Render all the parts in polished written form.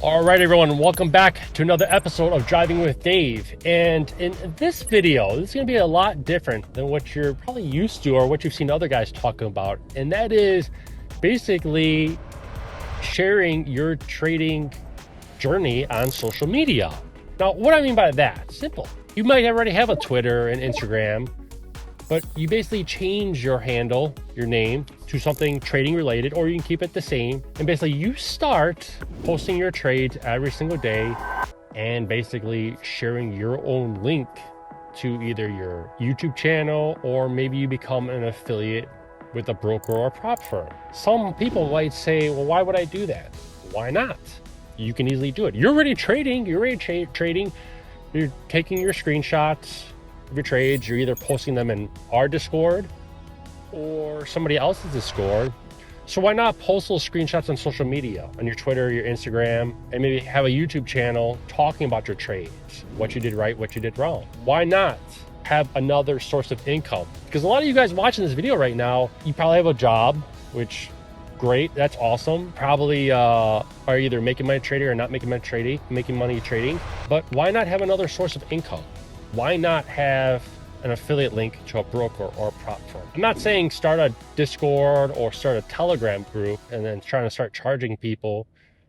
All right, everyone, welcome back to another episode of Driving with Dave. And in this video, this is going to be a lot different than what you're probably used to or what you've seen other guys talking about. And that is basically sharing your trading journey on social media. Now, what I mean by that, simple. You might already have a Twitter and Instagram, but you basically change your handle, your name, to something trading related, or you can keep it the same. And basically you start posting your trades every single day and basically sharing your own link to either your YouTube channel, or maybe you become an affiliate with a broker or a prop firm. Some people might say, well, why would I do that? Why not? You can easily do it. You're already trading, trading. You're taking your screenshots of your trades. You're either posting them in our Discord or somebody else's Discord. So why not post those screenshots on social media, on your Twitter, your Instagram, and maybe have a YouTube channel talking about your trades, what you did right, what you did wrong. Why not have another source of income? Because a lot of you guys watching this video right now, you probably have a job, which great, that's awesome. Probably are either making money trading or not making money trading. But why not have another source of income? Why not have an affiliate link to a broker or a prop firm? I'm not saying start a Discord or start a Telegram group and then trying to start charging people,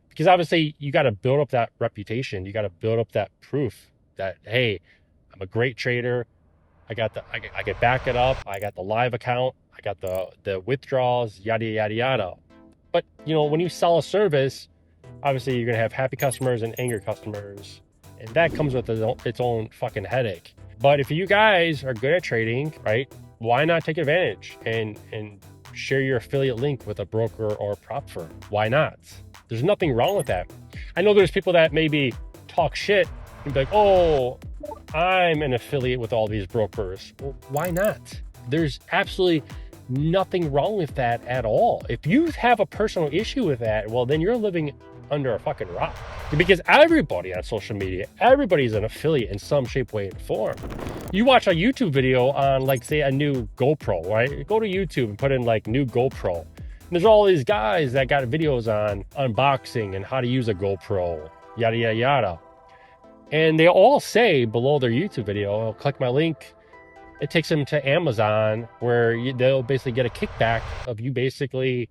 because obviously you got to build up that reputation. You got to build up that proof that, hey, I'm a great trader. I can back it up. I got the live account. I got the withdrawals, yada, yada, yada. But you know, when you sell a service, obviously you're going to have happy customers and angry customers. And that comes with its own fucking headache. But if you guys are good at trading, right, why not take advantage and share your affiliate link with a broker or a prop firm? Why not? There's nothing wrong with that. I know there's people that maybe talk shit and be like, oh, I'm an affiliate with all these brokers. Well, why not? There's absolutely nothing wrong with that at all. If you have a personal issue with that, well, then you're living under a fucking rock. Because everybody on social media, everybody's an affiliate in some shape, way, and form. You watch a YouTube video on, like, say, a new GoPro, right? Go to YouTube and put in, like, new GoPro. And there's all these guys that got videos on unboxing and how to use a GoPro, yada, yada, yada. And they all say below their YouTube video, I'll click my link. It takes them to Amazon, where they'll basically get a kickback of you basically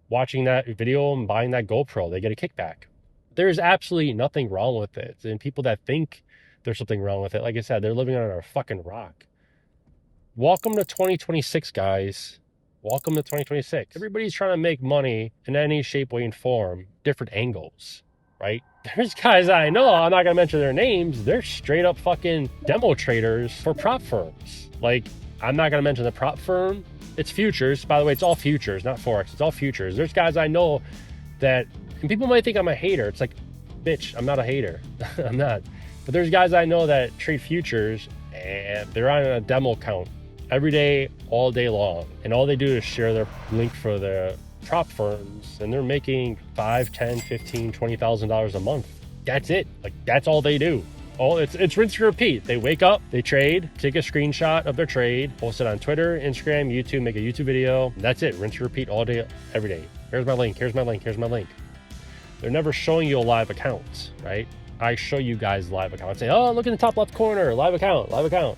watching that video and buying that GoPro. They get a kickback. There's absolutely nothing wrong with it. And people that think there's something wrong with it, like I said, they're living under a fucking rock. Welcome to 2026, guys. Welcome to 2026. Everybody's trying to make money in any shape, way, and form, different angles, right? There's guys I know, I'm not gonna mention their names, they're straight up fucking demo traders for prop firms. Like, I'm not gonna mention the prop firm. It's futures. By the way, it's all futures, not Forex. It's all futures. There's guys I know that, and people might think I'm a hater. It's like, bitch, I'm not a hater. I'm not. But there's guys I know that trade futures, and they're on a demo account every day, all day long. And all they do is share their link for the prop firms, and they're making $5, $10, $15, $20,000 a month. That's it. Like, that's all they do. It's rinse and repeat. They wake up, they trade, take a screenshot of their trade, post it on Twitter, Instagram, YouTube, make a YouTube video. That's it. Rinse and repeat all day, every day. Here's my link. Here's my link. Here's my link. They're never showing you a live account, right? I show you guys live accounts. Say, oh, look in the top left corner, live account, live account.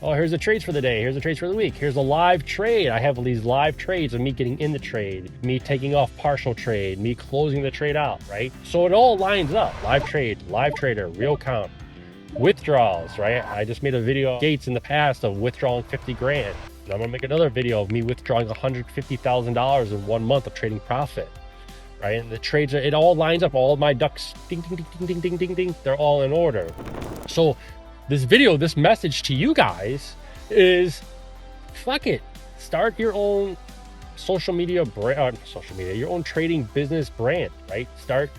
Oh, here's the trades for the day. Here's the trades for the week. Here's a live trade. I have these live trades of me getting in the trade, me taking off partial trade, me closing the trade out, right? So it all lines up. Live trade, live trader, real count. Withdrawals, right? I just made a video Gates in the past of withdrawing 50 grand. And I'm gonna make another video of me withdrawing $150,000 in 1 month of trading profit, right? And the trades, it all lines up. All of my ducks, ding, ding, ding, ding, ding, ding, ding, they're all in order. So this video, this message to you guys is, fuck it. Start your own social media brand, your own trading business brand, right? Start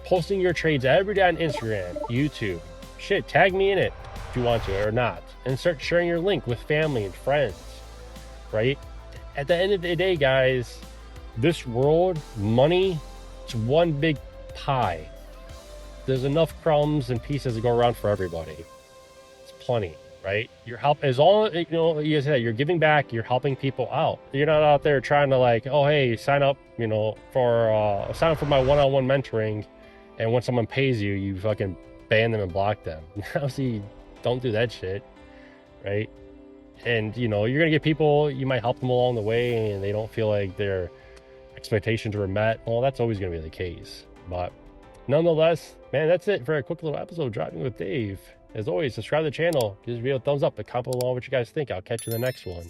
posting your trades every day on Instagram, YouTube. Shit, tag me in it if you want to or not. And start sharing your link with family and friends, right? At the end of the day, guys, this world, money, it's one big pie. There's enough crumbs and pieces to go around for everybody. Plenty, right? You're as all, you know, you said, you're giving back, you're helping people out. You're not out there trying to, like, oh, hey, sign up, you know, sign up for my one-on-one mentoring And when someone pays you, you fucking ban them and block them. Obviously, don't do that shit, right? And you know, you're gonna get people, you might help them along the way and they don't feel like their expectations were met. Well, that's always gonna be the case. But nonetheless, man, that's it for a quick little episode of Driving with Dave. As always, subscribe to the channel, give this video a thumbs up, and comment below what you guys think. I'll catch you in the next one.